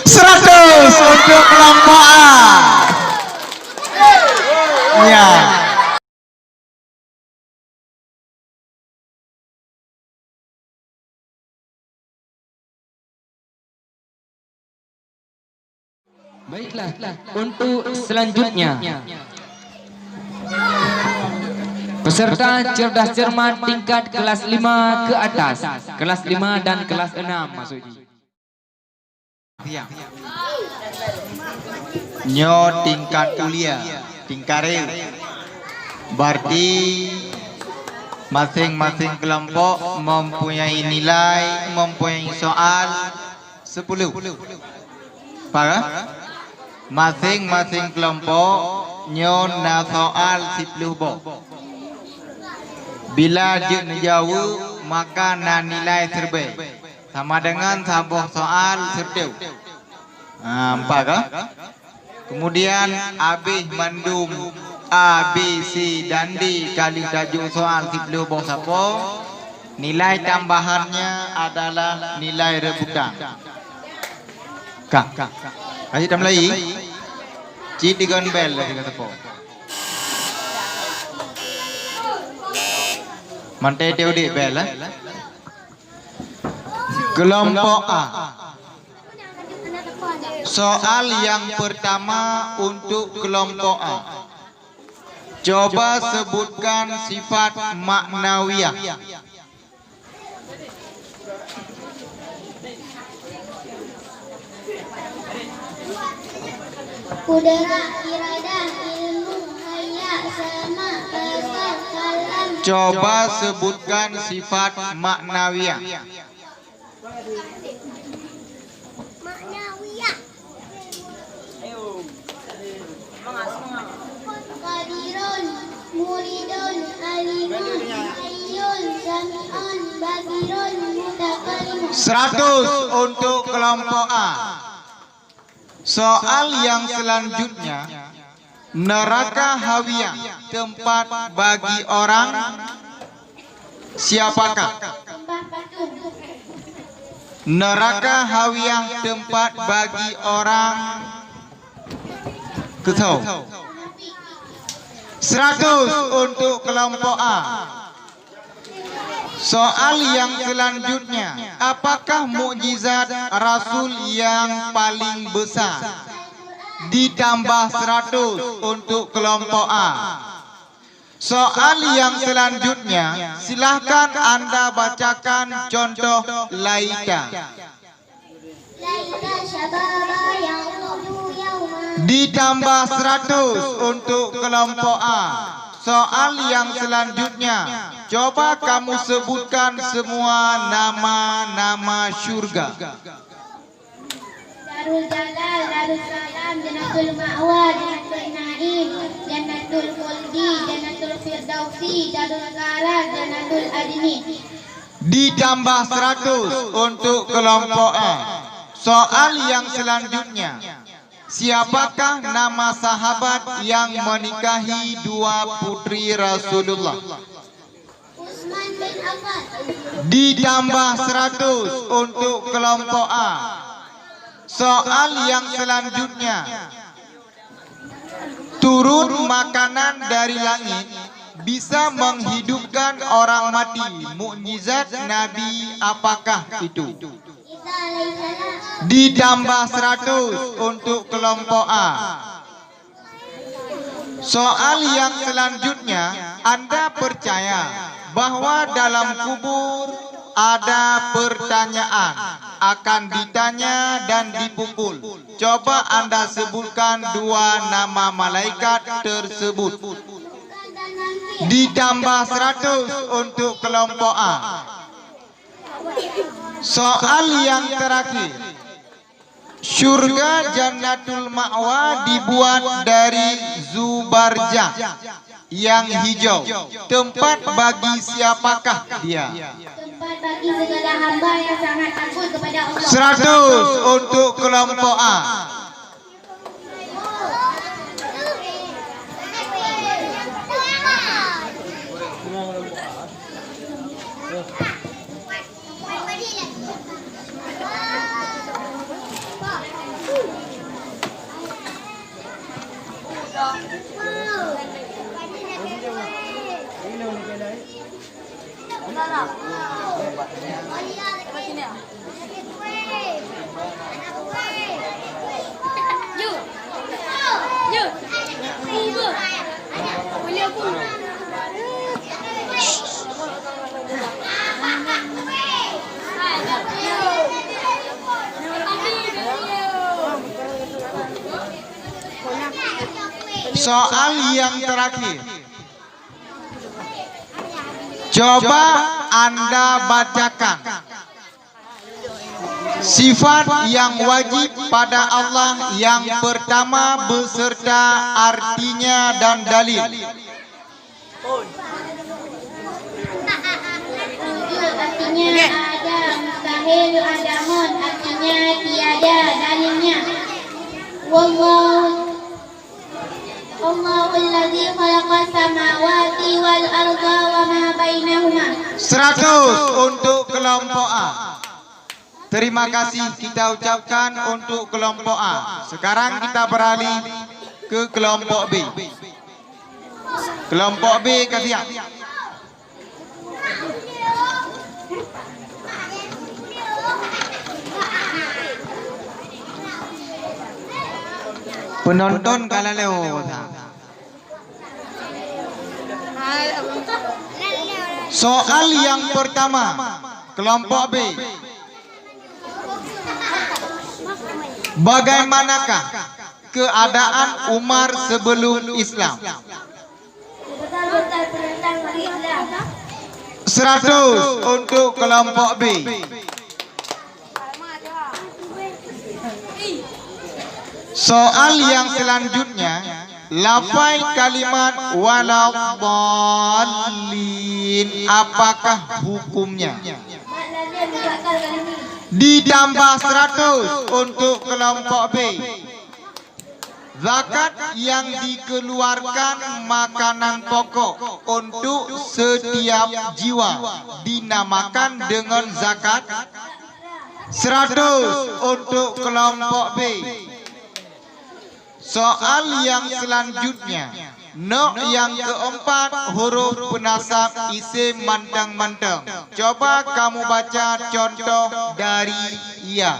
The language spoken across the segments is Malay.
100 untuk kelompok A. Ya. Baiklah, untuk selanjutnya peserta cerdas cermat tingkat kelas 5 ke atas, kelas 5 dan kelas 6 maksudnya. Nyo tingkat kuliah, tingkat real. Berarti masing-masing kelompok mempunyai nilai, mempunyai soal 10. Faham? Masing-masing kelompok nyo na soal 10 boh. Bila je jauh maka na nilai terbaik sama dengan sabuh soal serdeu. Nampak ke? Kemudian habis mandum A, B, C dan D kali tajuk soal 10 boh sapo, nilai tambahannya adalah nilai rebutan. Kak, kasih tam lagi. Cik digon bel lagi kata po. Mantai dia udik bel lah. Kelompok A. Soal yang pertama untuk kelompok A. Coba sebutkan sifat maknawiyah. Kudera, iradah, ilmu, haya, sama, kasar, kalam. Coba sebutkan sifat maknawiyah. Maknawiyah. Qadirun, muridun, alimun, hayyun, sami'un, basirun, mutakalim. 100 untuk kelompok A. Soal yang selanjutnya, neraka hawiyah tempat bagi orang siapakah? Neraka hawiyah tempat bagi orang tahu. 100 untuk kelompok A. Soal yang selanjutnya, apakah mukjizat Rasul yang paling besar? Ditambah 100 untuk kelompok A. Soal yang selanjutnya, silahkan Anda bacakan contoh laika. Laika syababa ya'udu yawma. Ditambah 100 untuk kelompok A. Soal yang selanjutnya, coba kamu sebutkan semua nama-nama syurga. Darul Jalal, Darul Salam, Jannatul Ma'wa, Jannatul Na'im, Jannatul Khuldi, Jannatul Firdausi, Darul Qarar, Jannatul Adni. Ditambah 100 untuk kelompok A. Soal yang selanjutnya, siapakah nama sahabat yang menikahi dua putri Rasulullah? Utsman bin Affan. Ditambah 100 untuk kelompok A. Soal yang selanjutnya, turun makanan dari langit bisa menghidupkan orang mati. Mukjizat Nabi apakah itu? Isa alaihissalam. Ditambah 100 untuk kelompok A. Soal yang selanjutnya, Anda percaya bahwa dalam kubur ada pertanyaan, akan ditanya dan dipukul. Coba Anda sebutkan dua nama malaikat tersebut. Ditambah 100 untuk kelompok A. Soal yang terakhir, syurga Jannatul Ma'wa dibuat dari Zubarjah yang hijau. Tempat bagi siapakah dia? Tempat bagi segala hamba yang sangat takut kepada Allah. 100 untuk kelompok A. Soal yang terakhir. Coba Anda bacakan sifat yang wajib pada Allah yang pertama beserta artinya dan dalil. Artinya ada, mustahil adamun, artinya tiada, dalilnya. Allahul ladzi khalaqas samawati wal arda wa ma bainahuma. 100 untuk kelompok A. Terima kasih kita ucapkan untuk kelompok A. Sekarang kita beralih ke kelompok B. Kelompok B kasih. Penonton kalau lewat. Soal yang pertama, kelompok B. Bagaimanakah keadaan Umar sebelum Islam? 100 untuk kelompok B. Soal yang selanjutnya, lafai kalimat waladhdallin, apakah hukumnya? Ditambah 100 untuk kelompok B. Zakat yang dikeluarkan makanan pokok untuk setiap jiwa dinamakan dengan zakat. 100 untuk kelompok B. Soal yang selanjutnya, no yang keempat, huruf penasab isim manteng-manteng. Coba kamu baca contoh dari ia.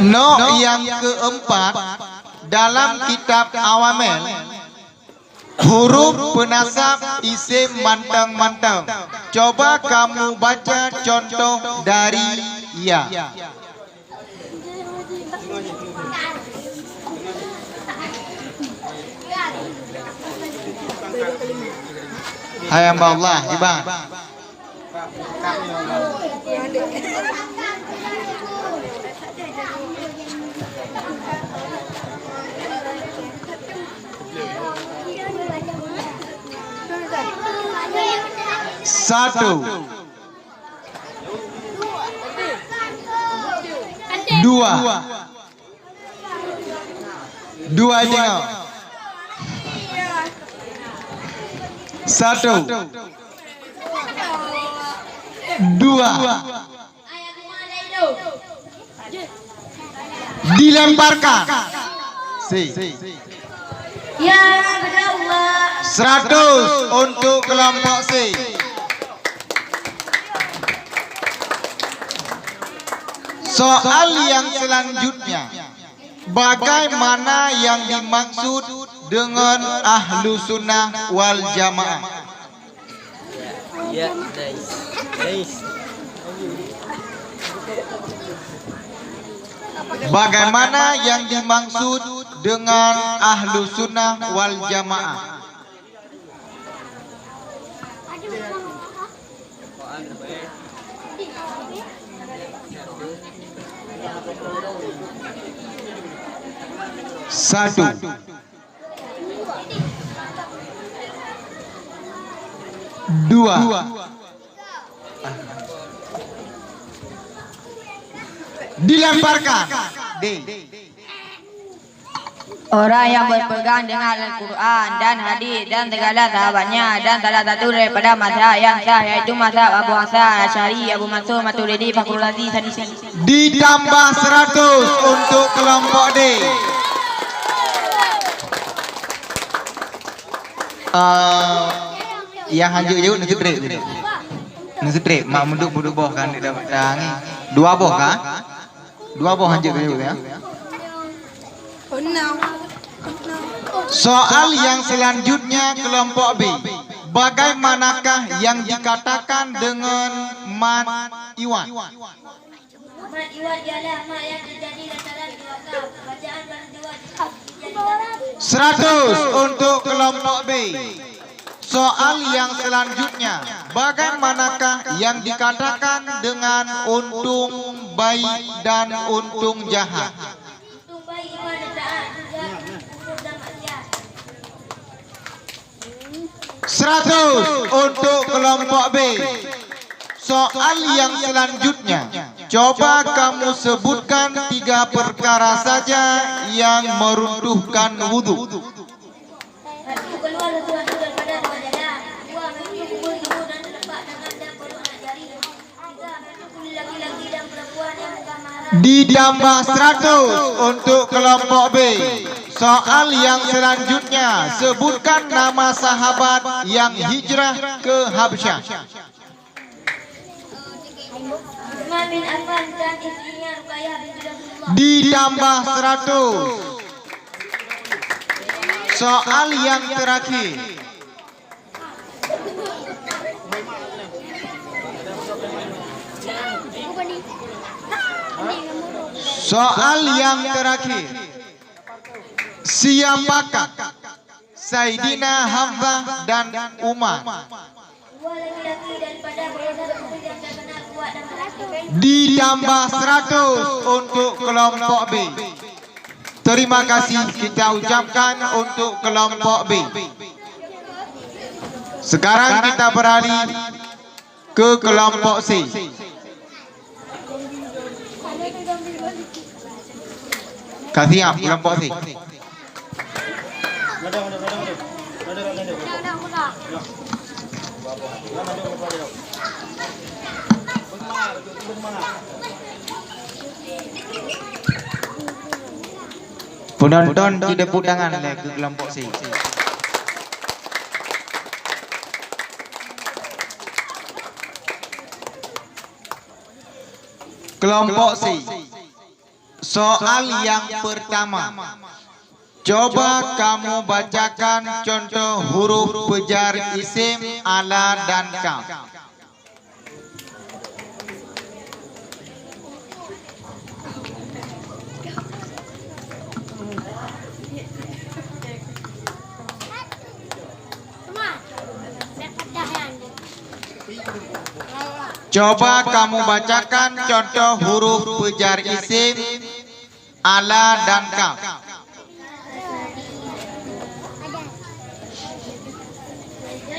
No yang keempat dalam kitab Awamil, huruf penasab isim manteng-manteng. Coba kamu baca contoh dari ia. Hai hamba Allah, Iban. Satu, dua, tengok. Satu, dua, dilemparkan. Ya Allah. 100 untuk kelompok C. Soal yang selanjutnya, bagaimana yang dimaksud dengan ahlu sunnah wal jamaah? Bagaimana yang dimaksud dengan ahlu sunnah wal jamaah? Satu, dua, dilemparkan. D. Orang yang berpegang dengan Al-Quran dan hadis dan segala sahabatnya dan salah satu daripada mazhab yang sah yaitu mazhab Abu Hasan Asy'ari, Abu Mansur Maturidi, Fakhrul Razi, Sanisi. Ditambah 100 untuk kelompok D. Yang hanjuk je nasi trip. Nasi trip mak muduk boh kan dia dapat tangi. 2 boh kan? 2 boh hanjuk je ya. Soal yang selanjutnya kelompok B. Bagaimanakah yang dikatakan dengan mat iwan? Mat iwan ialah mat yang terjadi lantaran dua kaf. Bacaan pada dua dijadikan 100 untuk kelompok B. Soal yang selanjutnya, bagaimanakah yang dikatakan dengan untung baik dan untung jahat? untung baik iman dan taat juga kufur dan maksiat. 100 untuk kelompok B. Soal yang selanjutnya, coba kamu sebutkan 3 perkara saja yang meruntuhkan wudu. Satu, keluar sesuatu daripada wajah. 2, menyentuh kubur ibu dan telapak tangan dan perut jari. 3, menyentuh kulit laki-laki dan perempuan yang bukan mahram. Ditambah 100 untuk kelompok B. Soal yang selanjutnya, sebutkan nama sahabat yang hijrah ke Habsyah. Utsman bin Affan dan istrinya Ruqayyah binti Rasulullah. Ditambah 100. Soal yang terakhir. Soal yang terakhir. Siapakah Sayyidina Hamzah dan Umar? Dua laki-laki daripada golongan kafir yang terkenal kuat dan berhasil. Ditambah 100 untuk kelompok B. Terima kasih kita ucapkan untuk kelompok B. Sekarang kita beralih ke kelompok C. Kasih up kelompok C. Penonton tidak tepuk tangan ke kelompok C. Kelompok C. Soal yang pertama. Coba kamu bacakan contoh huruf pejar isim ala dan kaf. Coba kamu bacakan contoh huruf pejar isim ala dan kaf.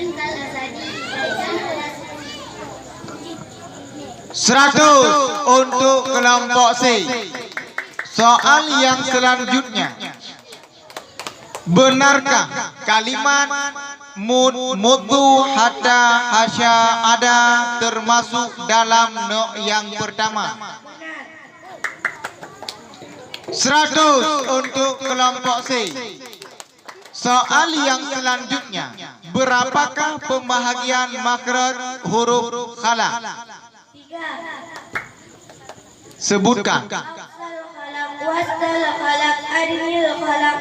Zaidun kal-Asadi. Zaidun kal-Asadi. 100 untuk kelompok C. Soal yang selanjutnya. Benarkah kalimat mutu hatta hasya ada termasuk dalam no yang pertama? 100 untuk kelompok C. Soal yang selanjutnya. Berapakah pembahagian makhraj huruf khala? 3. Sebutkan. Wasdal khalaq, adnil khalaq.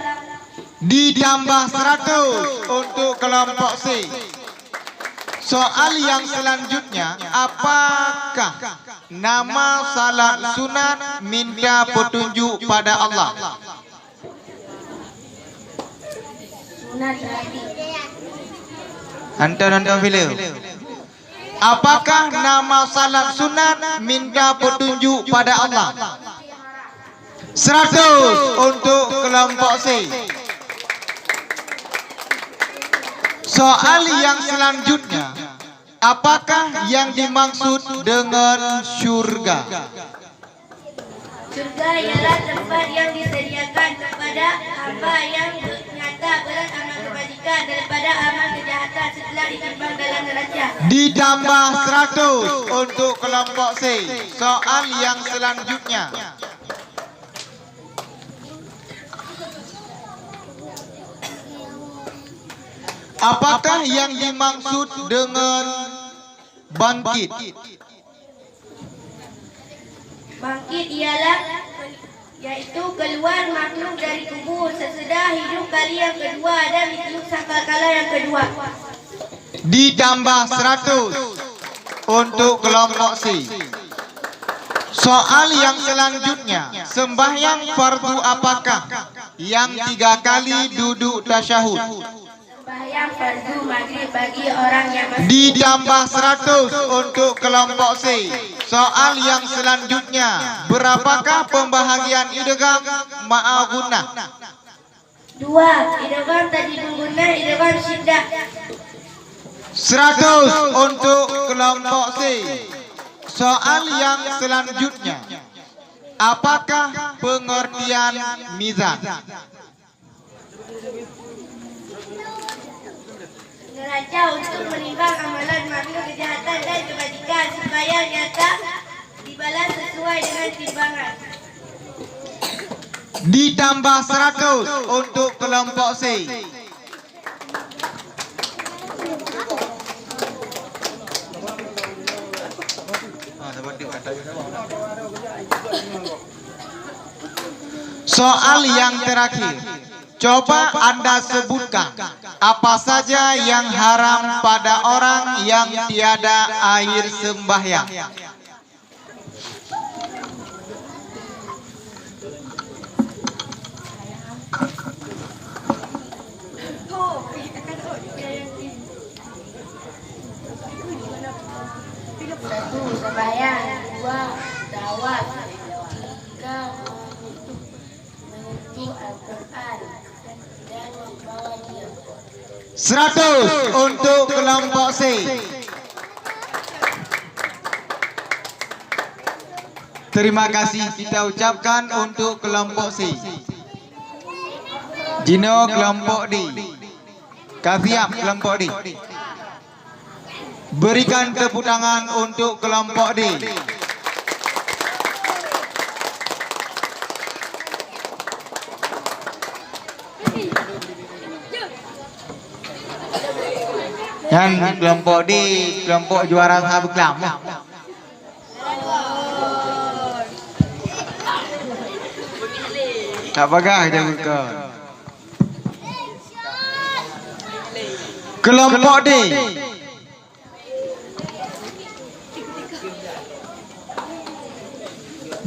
Ditambah 100 untuk kelompok C. Soal yang selanjutnya, apakah nama salat sunat minta petunjuk pada Allah? Sunat Nabi. Nonton film. Apakah nama salat sunat minta petunjuk pada Allah? 100 untuk kelompok C. Soal yang selanjutnya, apakah yang dimaksud dengan syurga? Surga ialah tempat yang disediakan kepada hamba yang nyata berat amal kebajikan daripada amal kejahatan setelah ditimbang dalam neraca. Ditambah 100 untuk kelompok C. Soal yang selanjutnya. Apakah yang dimaksud dengan bangkit? Bangkit ialah yaitu keluar makhluk dari kubur sesudah hidup kali yang kedua dan hidup sangkakala yang kedua. Ditambah 100 untuk kelompok C. Soal yang selanjutnya, sembahyang fardu apakah yang 3 kali duduk tasyahud? Sembahyang fardu maghrib bagi orang yang masih Ditambah 100 untuk kelompok C. Soal yang selanjutnya, berapakah pembahagian idgham ma'agunah? 2. Idgham tadidun gunnah, idgham syiddah. 100 untuk kelompok C. Soal yang selanjutnya, apakah pengertian mizan? Neraca untuk menimbang amalan makhluk kejahatan dan kebajikan supaya nyata dibalas sesuai dengan timbangan. Ditambah 100 untuk kelompok C. Soal yang terakhir, coba Anda sebutkan apa saja yang haram pada orang yang tiada air sembahyang. Satu, sembahyang. 2, tawaf. 3, menyentuh Al-Quran dan membawa dia. 100 untuk kelompok C. Terima kasih kita ucapkan untuk kelompok C. Jino kelompok D. Kafiam kelompok D. Berikan tepuk tangan untuk kelompok D. Yang kelompok D, kelompok juara sahabat kelam. Tak bagah je buka. Kelompok D.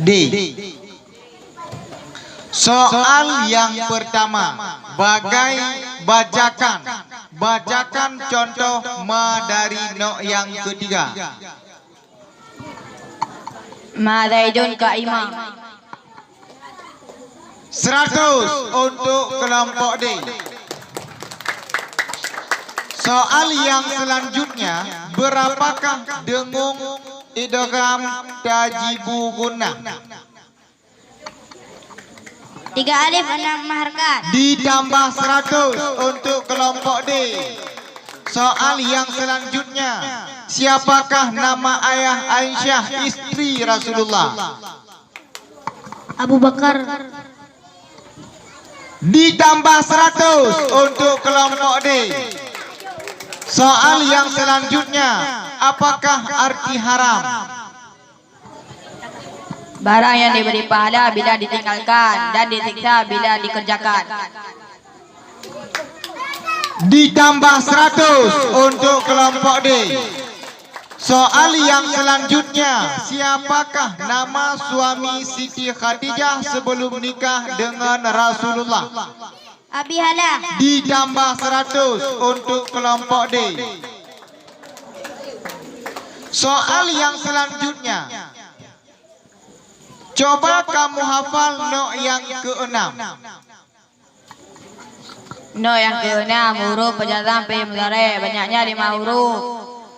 D. Soal yang pertama, bacakan contoh ma dari no yang ketiga. Ma Zaidun qa'imah. 100 untuk kelompok D. Soal yang selanjutnya, berapakah dengung idgham tajibu gunnah? 3 alif 6 maharkat. Ditambah 100 untuk kelompok D. Soal yang selanjutnya, siapakah nama ayah Aisyah istri Rasulullah? Abu Bakar. Ditambah 100 untuk kelompok D. Soal yang selanjutnya, apakah arti haram? Barang yang diberi pahala bila ditinggalkan dan disiksa bila dikerjakan. Ditambah 100 untuk kelompok D. Soal yang selanjutnya, siapakah nama suami Siti Khadijah sebelum nikah dengan Rasulullah? Abi Hala. Ditambah 100 untuk kelompok D. Soal yang selanjutnya, coba kamu hafal no yang ke-6. No yang ke-6 huruf penjazam fi'il mudhari, banyaknya 5 huruf.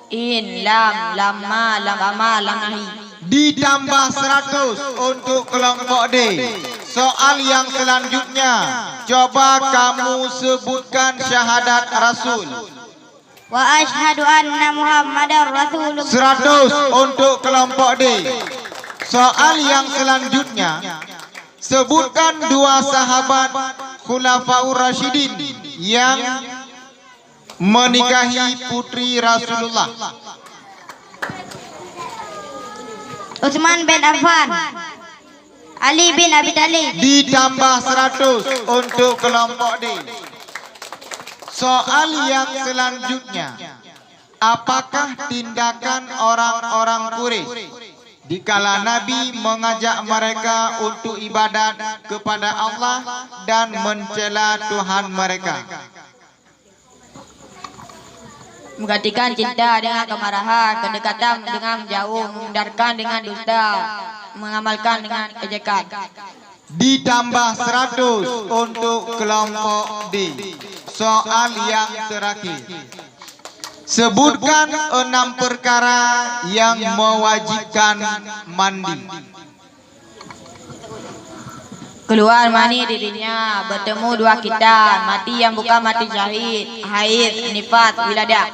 In, lam, lamma, lam amal, lam nahi. Ditambah 100 untuk kelompok D. Soal yang selanjutnya, coba kamu sebutkan syahadat Rasul. Wa asyhadu anna Muhammadar Rasulullah. 100 untuk kelompok D. Soal yang selanjutnya, sebutkan dua sahabat Khulafaur Rasyidin yang menikahi putri Rasulullah. Utsman bin Affan, Ali bin Abi Thalib. Ditambah 100 untuk kelompok D. Soal yang selanjutnya, apakah tindakan orang-orang Quraisy dikala Nabi mengajak mereka untuk ibadat kepada Allah dan mencela Tuhan mereka? Menggantikan cinta dengan kemarahan, kedekatan dengan menjauh, menghindarkan dengan dusta, mengamalkan dengan kejekan. Ditambah 100 untuk kelompok D. Soal yang terakhir, sebutkan 6 perkara yang mewajibkan mandi. Keluar mani dirinya, bertemu dua kita, mati yang bukan mati syahid, haid, nifas, wiladah.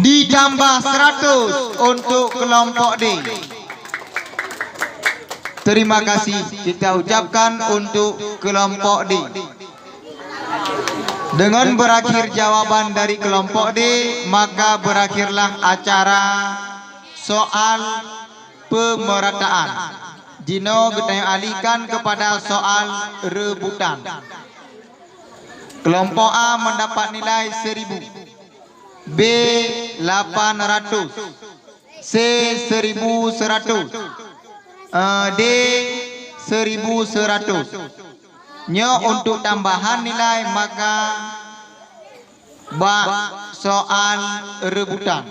Ditambah 100 untuk kelompok D. Terima kasih kita ucapkan untuk kelompok D. Dengan berakhir jawaban dari kelompok D, maka berakhirlah acara soal pemerataan. Jino kita alihkan kepada soal rebutan. Kelompok A mendapat nilai 1000, B 800, C 1100, D 1100. Nya untuk tambahan nilai maka bak soal rebutan.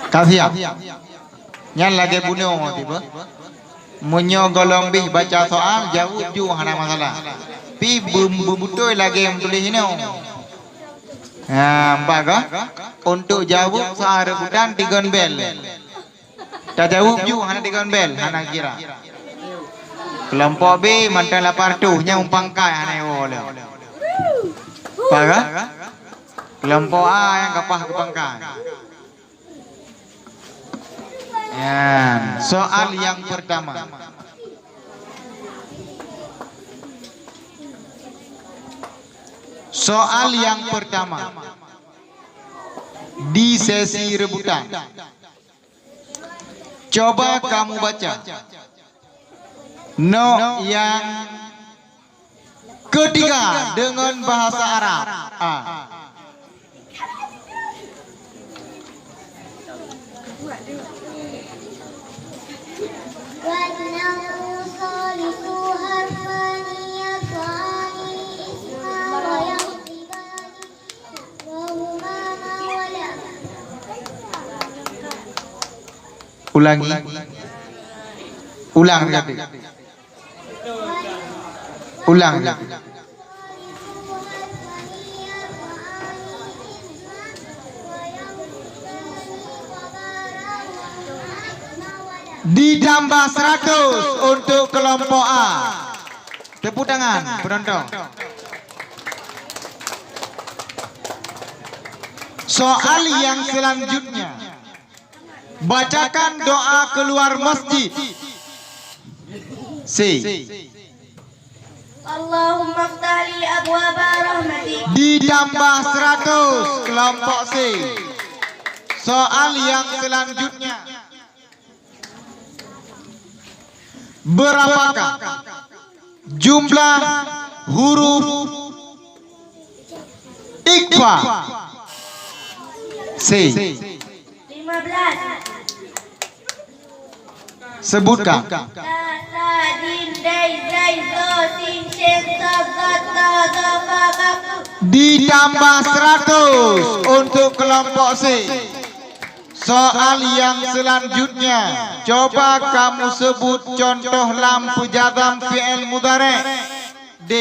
Kasihan. Nyan lagi bunuh tiba. Munyo golong bih baca soal jawab ju hana masalah. Pi betul lagi yang tulis ini. Nampak ke? Untuk jawab soal rebutan 3 bel. Tak jawab ju hana 3 bel hana kira. Kelompok B mantan lapar tu nya umpangkai hana boleh. Apa ke? Kelompok A yang kapah kepangkai. Ya, soal yang pertama. Soal yang pertama di sesi rebutan. Coba kamu baca. No yang ketiga dengan bahasa Arab. A. Ulangi. Ulang tadi. Ulang tadi. Ditambah 100 untuk kelompok A. Tepuk tangan penonton. Soal yang selanjutnya, bacakan doa keluar masjid. C. Allahumma ftahli abwaba rahmatik. Ditambah 100 kelompok C. Soal yang selanjutnya, berapakah jumlah huruf Iqfa? C. 15. Sebutkan. Ta din dai zai zo sin shin ta ga ta ga fa ga ku. Ditambah 100 untuk kelompok C. Soal yang selanjutnya, coba kamu sebut contoh lampu jazam fi'il mudhari'. D.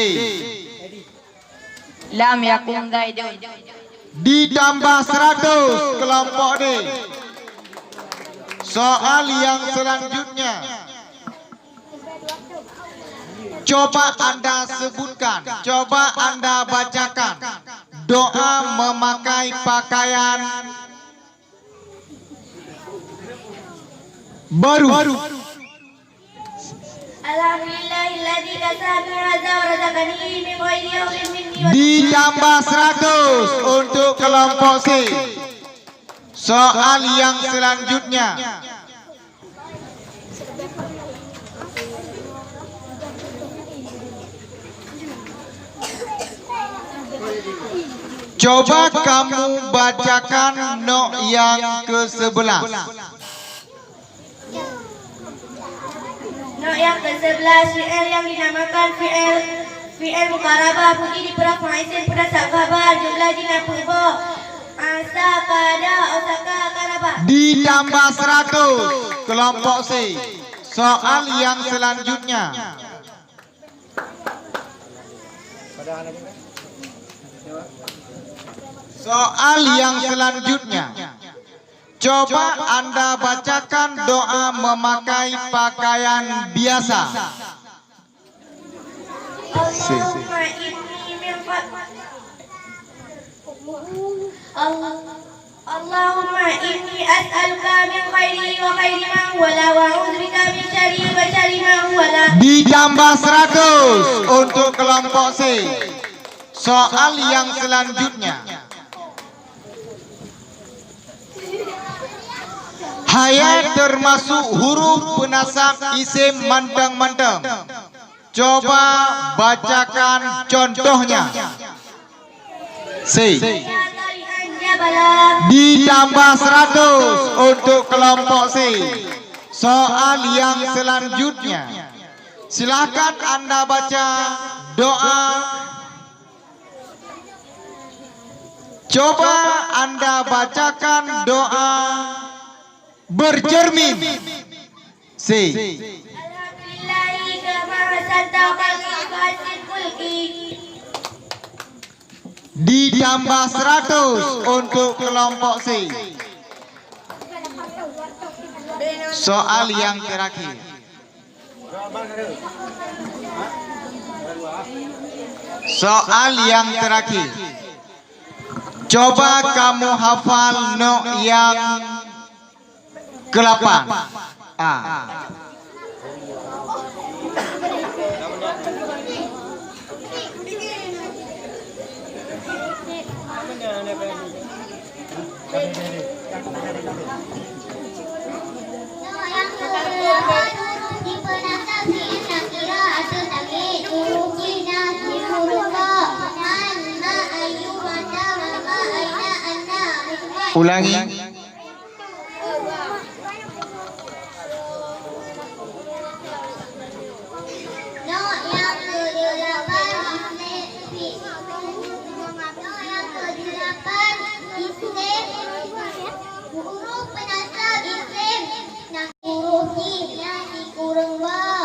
Lam yakun zaidun. Ditambah 100 kelompok D. Soal yang selanjutnya, coba Anda sebutkan, coba Anda bacakan doa memakai pakaian baru. Alhamdulillahilladzi kasani hadza wa razaqani min ghairi hawlin minni wa Ditambah 100 untuk kelompok C. Soal yang selanjutnya, coba kamu bacakan no yang ke-11. No yang ke-11 fi'il yang dinamakan fi'il mukarabah bunyi di peraf maisin pada kabar jumlah jina puibo asa kada osaka karabah. Ditambah 100 kelompok C. Soal yang selanjutnya, soal yang selanjutnya, coba Anda bacakan doa memakai pakaian biasa. Allahumma inni min Allahumma inni as'aluka min khairi wa khairi ma huwa la wa a'udzubika min syarri wa syarri ma huwa la. Ditambah 100 untuk kelompok C. Soal yang selanjutnya, hayat termasuk huruf penasab isim manteng-manteng. Coba bacakan contohnya. C. Ditambah 100 untuk kelompok C. Soal yang selanjutnya, silakan Anda baca doa. Coba Anda bacakan doa bercermin. C. Alhamdulillahi kama hasalta khalqi fasin kulki. Ditambah 100 untuk kelompok C. Soal yang terakhir, soal yang terakhir, coba kamu hafal no yang ke-8. A. Ulangi.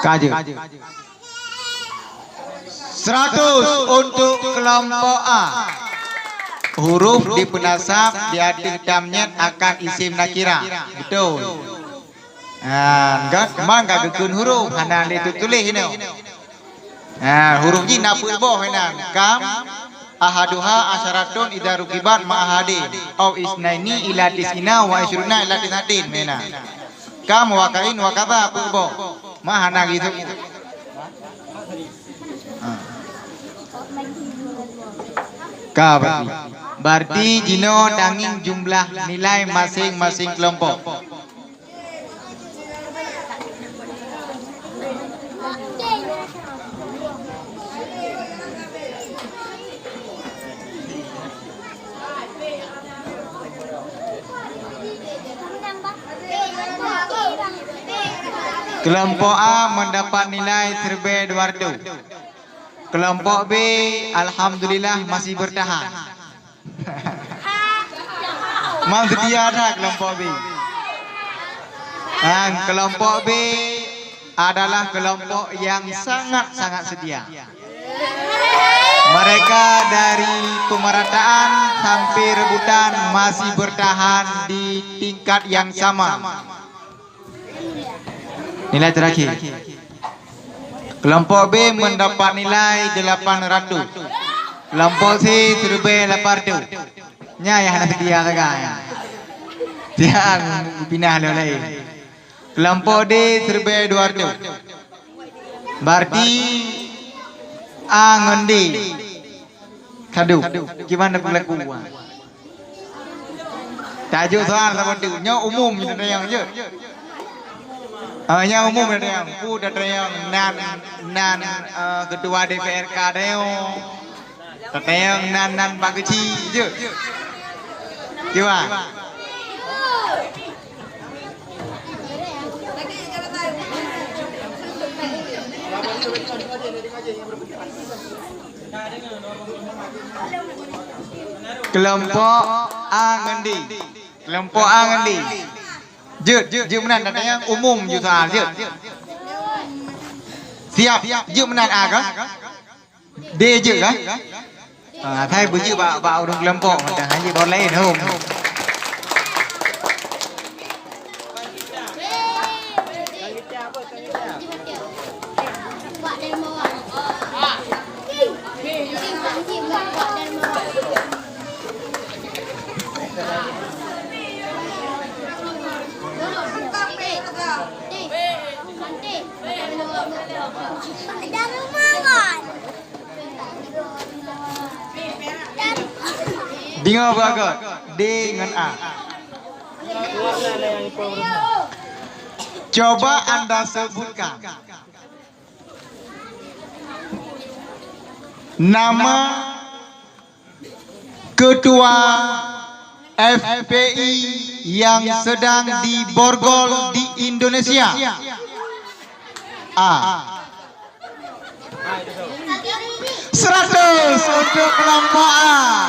Kaji. 100 untuk kelompok A. Huruf di penasab di akhir damnyat akan isim nakira. Betul. Enggak, enggak gekun huruf. Hana itu tulis ini. Huruf ji nak boh hana. Kam ahaduha asyaratun idza rukibat ma ahadin au isnaini ila tisina wa isruna ila tisatin mena. Kam wa kain wa kata boh. Ma hana gitu. Berarti jino danging jumlah nilai masing-masing kelompok. Kelompok A mendapat nilai terbaik 200. Kelompok B alhamdulillah masih bertahan. Mang setia ada kelompok B. Dan kelompok B adalah kelompok yang sangat-sangat sedia. Mereka dari pemerataan sampai rebutan masih bertahan di tingkat yang sama. Nilai terakhir. Kelompok B mendapat nilai 800. Kelompok C survei 800. Nya yang nak sedia sekarang. Tiang pindah lain. Kelompok D survei 200. Berarti ngendi. Kadu. Gimana berlaku? Tajuk soal seperti itu. Nya umum itu yang je. Nya umum ada yang ku ada yang nan ketua DPRK ada yang nan Pak Kecil je. Gimana? Kelompok A ngendi. Kelompok A ngendi. Je menan ada yang umum je soal je. Siap. Je menan A kah? D je kah? Thay baju bak orang kelompok macam hanya bawa lain home. Dengar bagus. D dengan A. Coba Anda sebutkan nama ketua FPI yang sedang diborgol di Indonesia. A. 100 untuk kelompok A.